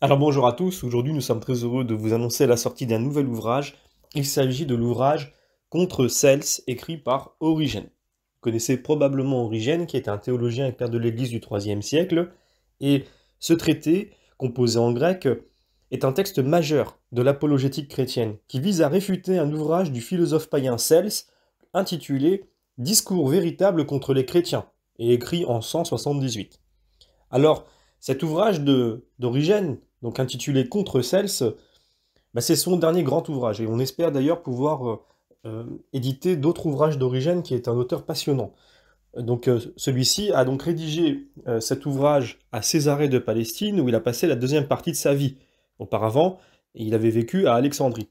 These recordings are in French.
Alors bonjour à tous, aujourd'hui nous sommes très heureux de vous annoncer la sortie d'un nouvel ouvrage. Il s'agit de l'ouvrage Contre Cels, écrit par Origène. Vous connaissez probablement Origène, qui est un théologien et père de l'Église du IIIe siècle, et ce traité, composé en grec, est un texte majeur de l'apologétique chrétienne, qui vise à réfuter un ouvrage du philosophe païen Cels, intitulé Discours véritable contre les chrétiens, et écrit en 178. Alors, cet ouvrage d'Origène, donc intitulé Contre Cels, c'est son dernier grand ouvrage, et on espère d'ailleurs pouvoir éditer d'autres ouvrages d'Origène, qui est un auteur passionnant. Donc celui-ci a donc rédigé cet ouvrage à Césarée de Palestine, où il a passé la deuxième partie de sa vie. Auparavant, il avait vécu à Alexandrie.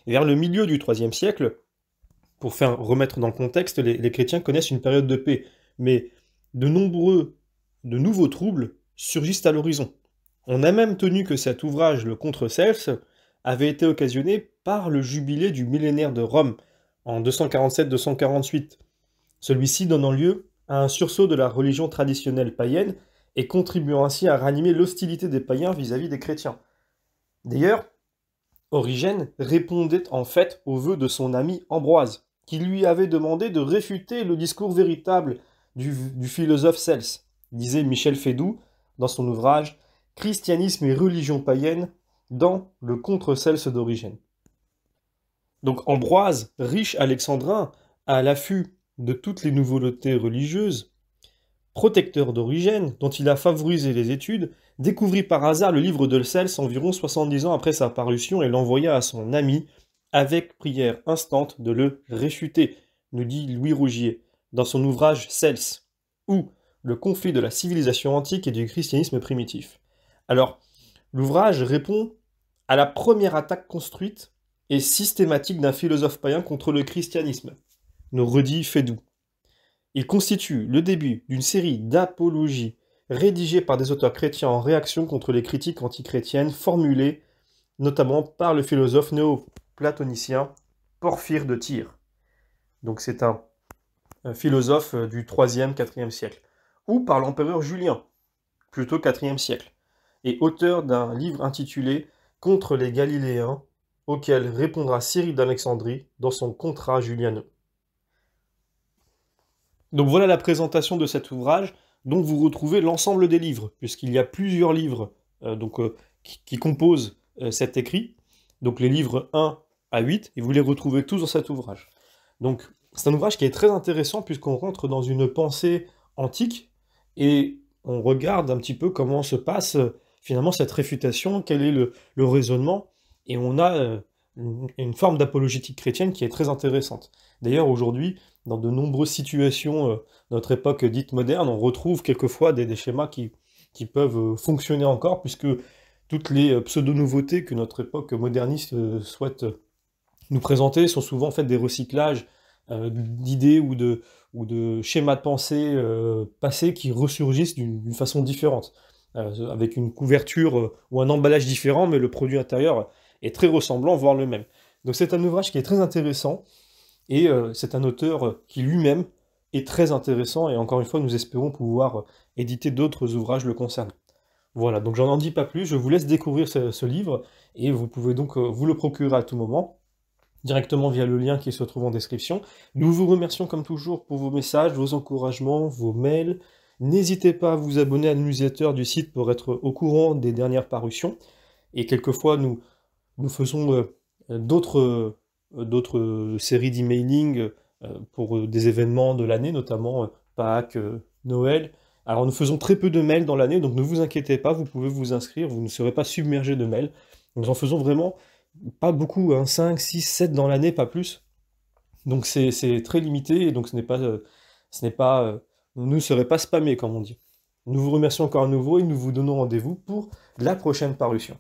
Et vers le milieu du IIIe siècle, pour faire remettre dans le contexte, les chrétiens connaissent une période de paix, mais de nouveaux troubles surgissent à l'horizon. On a même tenu que cet ouvrage, le Contre Cels, avait été occasionné par le jubilé du millénaire de Rome, en 247-248. Celui-ci donnant lieu à un sursaut de la religion traditionnelle païenne et contribuant ainsi à ranimer l'hostilité des païens vis-à-vis des chrétiens. D'ailleurs, Origène répondait en fait aux vœux de son ami Ambroise, qui lui avait demandé de réfuter le discours véritable du philosophe Cels, disait Michel Fédoux dans son ouvrage Christianisme et religion païenne dans le Contre Cels d'Origène. Donc Ambroise, riche alexandrin, à l'affût de toutes les nouveautés religieuses, protecteur d'Origène, dont il a favorisé les études, découvrit par hasard le livre de Cels environ 70 ans après sa parution et l'envoya à son ami avec prière instante de le réfuter, nous dit Louis Rougier, dans son ouvrage Cels, ou le conflit de la civilisation antique et du christianisme primitif. Alors, l'ouvrage répond à la première attaque construite et systématique d'un philosophe païen contre le christianisme, nous redit Fédoux. Il constitue le début d'une série d'apologies rédigées par des auteurs chrétiens en réaction contre les critiques antichrétiennes formulées notamment par le philosophe néo-platonicien Porphyre de Tyr. Donc c'est un philosophe du 3e, 4e siècle. Ou par l'empereur Julien, plutôt 4e siècle, et auteur d'un livre intitulé Contre les Galiléens, auquel répondra Cyril d'Alexandrie dans son Contra Julianum. Donc voilà la présentation de cet ouvrage, dont vous retrouvez l'ensemble des livres, puisqu'il y a plusieurs livres qui composent cet écrit, donc les livres 1 à 8, et vous les retrouvez tous dans cet ouvrage. Donc c'est un ouvrage qui est très intéressant, puisqu'on rentre dans une pensée antique, et on regarde un petit peu comment se passe finalement cette réfutation, quel est le raisonnement, et on a une forme d'apologétique chrétienne qui est très intéressante. D'ailleurs, aujourd'hui, dans de nombreuses situations de notre époque dite moderne, on retrouve quelquefois des schémas qui peuvent fonctionner encore, puisque toutes les pseudo-nouveautés que notre époque moderniste souhaite nous présenter sont souvent en fait des recyclages d'idées ou de schémas de pensée passés qui ressurgissent d'une façon différente, avec une couverture ou un emballage différent, mais le produit intérieur est très ressemblant, voire le même. Donc c'est un ouvrage qui est très intéressant, et c'est un auteur qui lui-même est très intéressant, et encore une fois, nous espérons pouvoir éditer d'autres ouvrages le concernant. Voilà, donc j'en dis pas plus, je vous laisse découvrir ce livre, et vous pouvez donc vous le procurer à tout moment, directement via le lien qui se trouve en description. Nous vous remercions comme toujours pour vos messages, vos encouragements, vos mails. N'hésitez pas à vous abonner à la newsletter du site pour être au courant des dernières parutions, et quelquefois nous faisons d'autres séries d'emailing pour des événements de l'année, notamment Pâques, Noël. Alors nous faisons très peu de mails dans l'année, donc ne vous inquiétez pas, vous pouvez vous inscrire, vous ne serez pas submergé de mails. Nous en faisons vraiment pas beaucoup, 5, 6, 7 dans l'année, pas plus. Donc c'est très limité, et donc vous ne serez pas spammé, comme on dit. Nous vous remercions encore à nouveau, et nous vous donnons rendez-vous pour la prochaine parution.